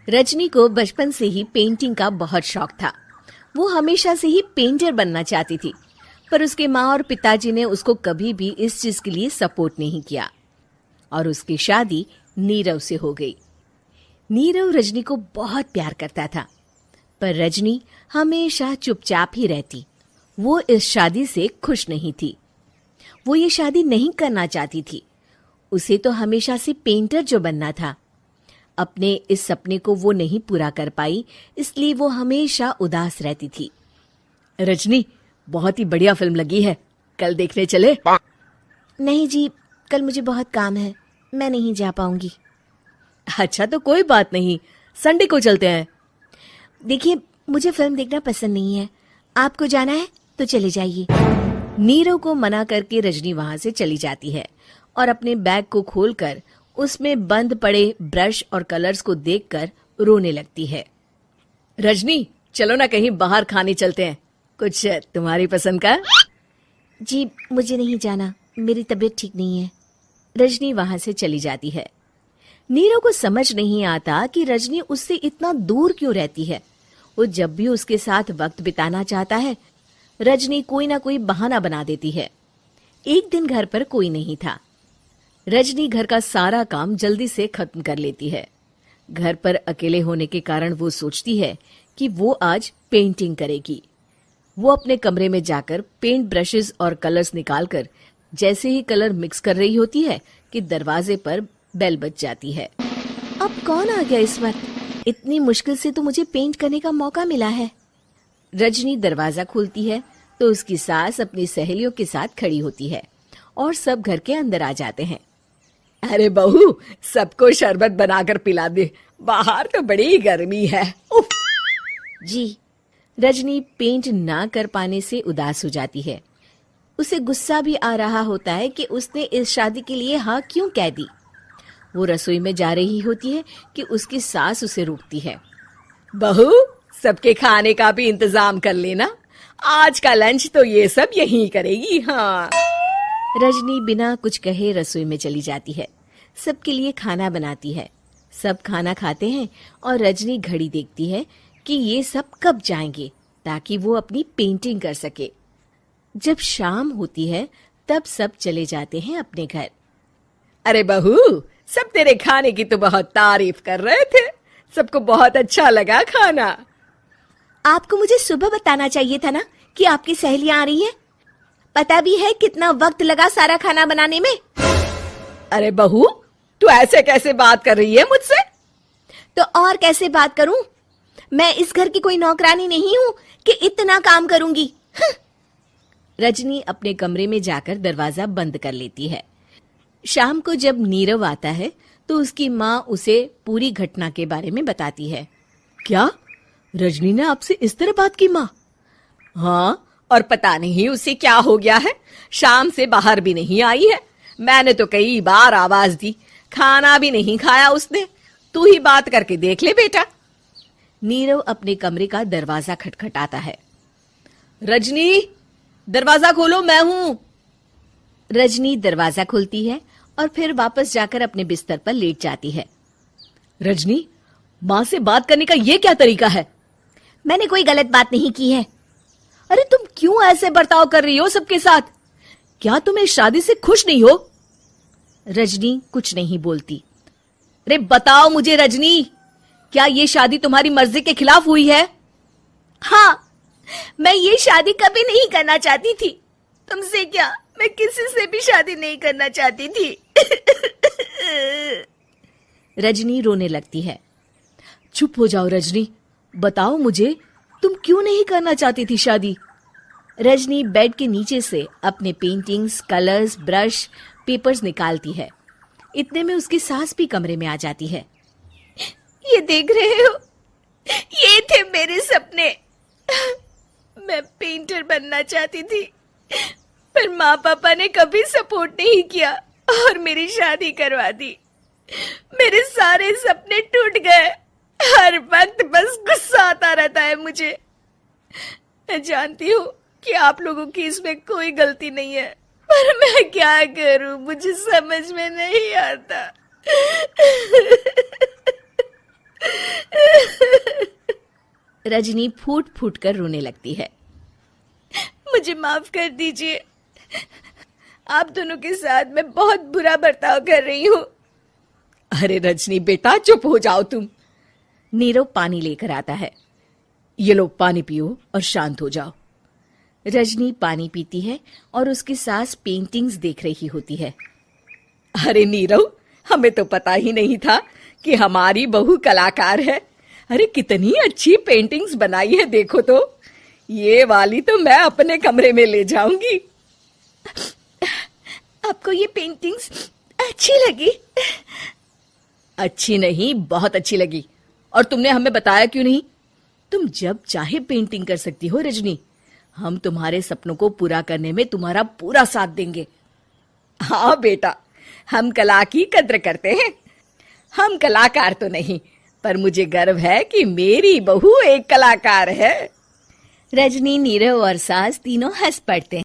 रजनी को बचपन से ही पेंटिंग का बहुत शौक था। वो हमेशा से ही पेंटर बनना चाहती थी, पर उसके माँ और पिताजी ने उसको कभी भी इस चीज के लिए सपोर्ट नहीं किया और उसकी शादी नीरव से हो गई। नीरव रजनी को बहुत प्यार करता था, पर रजनी हमेशा चुपचाप ही रहती। वो इस शादी से खुश नहीं थी। वो ये शादी नहीं करना चाहती थी। उसे तो हमेशा से पेंटर जो बनना था। अपने इस सपने को वो नहीं पूरा कर पाई, इसलिए वो हमेशा उदास रहती थी। रजनी, बहुत ही बढ़िया फिल्म लगी है, कल देखने चले? नहीं जी, कल मुझे बहुत काम है, मैं नहीं जा पाऊंगी। अच्छा तो कोई बात नहीं, संडे को चलते हैं। देखिए, मुझे फिल्म देखना पसंद नहीं है, आपको जाना है तो चले जाइए। नीरव को मना करके रजनी वहां से चली जाती है और अपने बैग को खोलकर उसमें बंद पड़े ब्रश और कलर्स को देखकर रोने लगती है। रजनी, चलो ना कहीं बाहर खाने चलते हैं, कुछ तुम्हारी पसंद का। जी, मुझे नहीं जाना, मेरी तबीयत ठीक नहीं है। रजनी वहां से चली जाती है। नीरव को समझ नहीं आता कि रजनी उससे इतना दूर क्यों रहती है। वो जब भी उसके साथ वक्त बिताना चाहता है, रजनी कोई ना कोई बहाना बना देती है। एक दिन घर पर कोई नहीं था। रजनी घर का सारा काम जल्दी से खत्म कर लेती है। घर पर अकेले होने के कारण वो सोचती है कि वो आज पेंटिंग करेगी। वो अपने कमरे में जाकर पेंट ब्रशेस और कलर्स निकालकर जैसे ही कलर मिक्स कर रही होती है कि दरवाजे पर बेल बज जाती है। अब कौन आ गया इस वक्त? इतनी मुश्किल से तो मुझे पेंट करने का मौका मिला है। रजनी दरवाजा खोलती है तो उसकी सास अपनी सहेलियों के साथ खड़ी होती है और सब घर के अंदर आ जाते हैं। अरे बहू, सबको शरबत बनाकर पिला दे, बाहर तो बड़ी गर्मी है। उफ। जी। रजनी पेंट ना कर पाने से उदास हो जाती है। उसे गुस्सा भी आ रहा होता है कि उसने इस शादी के लिए हाँ क्यों कह दी। वो रसोई में जा रही होती है कि उसकी सास उसे रोकती है। बहू, सबके खाने का भी इंतजाम कर लेना, आज का लंच तो ये सब यहीं करेगी। हाँ। रजनी बिना कुछ कहे रसोई में चली जाती है। सबके लिए खाना बनाती है। सब खाना खाते हैं और रजनी घड़ी देखती है कि ये सब कब जाएंगे ताकि वो अपनी पेंटिंग कर सके। जब शाम होती है तब सब चले जाते हैं अपने घर। अरे बहू, सब तेरे खाने की तो बहुत तारीफ कर रहे थे, सबको बहुत अच्छा लगा खाना। आपको मुझे सुबह बताना चाहिए था ना कि आपकी सहेलियां आ रही हैं। पता भी है कितना वक्त लगा सारा खाना बनाने में। अरे बहू, तू ऐसे कैसे बात कर रही है मुझसे? तो और कैसे बात करूं? मैं इस घर की कोई नौकरानी नहीं हूं कि इतना काम करूंगी। रजनी अपने कमरे में जाकर दरवाजा बंद कर लेती है। शाम को जब नीरव आता है तो उसकी माँ उसे पूरी घटना के बारे में बताती है। क्या रजनी ने आपसे इस तरह बात की माँ? हाँ, और पता नहीं उसे क्या हो गया है, शाम से बाहर भी नहीं आई है। मैंने तो कई बार आवाज दी, खाना भी नहीं खाया उसने। तू ही बात करके देख ले बेटा। नीरव अपने कमरे का दरवाजा खटखटाता है। रजनी, दरवाजा खोलो, मैं हूं। रजनी दरवाजा खोलती है और फिर वापस जाकर अपने बिस्तर पर लेट जाती है। रजनी, माँ से बात करने का ये क्या तरीका है? मैंने कोई गलत बात नहीं की है। अरे तुम क्यों ऐसे बर्ताव कर रही हो सबके साथ? क्या तुम इस शादी से खुश नहीं हो? रजनी कुछ नहीं बोलती। अरे बताओ मुझे रजनी, क्या ये शादी तुम्हारी मर्जी के खिलाफ हुई है? हाँ, मैं ये शादी कभी नहीं करना चाहती थी। तुमसे क्या, मैं किसी से भी शादी नहीं करना चाहती थी। रजनी रोने लगती है। चुप हो जाओ रजनी, बताओ मुझे, तुम क्यों नहीं करना चाहती थी शादी? रजनी बेड के नीचे से अपने पेंटिंग्स, कलर्स, ब्रश, पेपर्स निकालती है। इतने में उसकी सास भी कमरे में आ जाती है। ये देख रहे हो, ये थे मेरे सपने। मैं पेंटर बनना चाहती थी, पर माँ पापा ने कभी सपोर्ट नहीं किया और मेरी शादी करवा दी। मेरे सारे सपने टूट गए। हर वक्त बस गुस्सा आता रहता है मुझे। मैं जानती हूँ कि आप लोगों की इसमें कोई गलती नहीं है, पर मैं क्या करूं, मुझे समझ में नहीं आता। रजनी फूट फूट कर रोने लगती है। मुझे माफ कर दीजिए, आप दोनों के साथ मैं बहुत बुरा बर्ताव कर रही हूँ। अरे रजनी बेटा, चुप हो जाओ तुम। नीरव पानी लेकर आता है। ये लो पानी पियो और शांत हो जाओ। रजनी पानी पीती है और उसकी सास पेंटिंग्स देख रही होती है। अरे नीरव, हमें तो पता ही नहीं था कि हमारी बहू कलाकार है। अरे कितनी अच्छी पेंटिंग्स बनाई है, देखो तो। ये वाली तो मैं अपने कमरे में ले जाऊंगी। आपको ये पेंटिंग्स अच्छी लगी? अच्छी नहीं, बहुत अच्छी लगी। और तुमने हमें बताया क्यों नहीं? तुम जब चाहे पेंटिंग कर सकती हो रजनी। हम तुम्हारे सपनों को पूरा करने में तुम्हारा पूरा साथ देंगे। हाँ बेटा, हम कला की कद्र करते हैं। हम कलाकार तो नहीं, पर मुझे गर्व है कि मेरी बहू एक कलाकार है। रजनी, नीरव और सास तीनों हंस पड़ते हैं।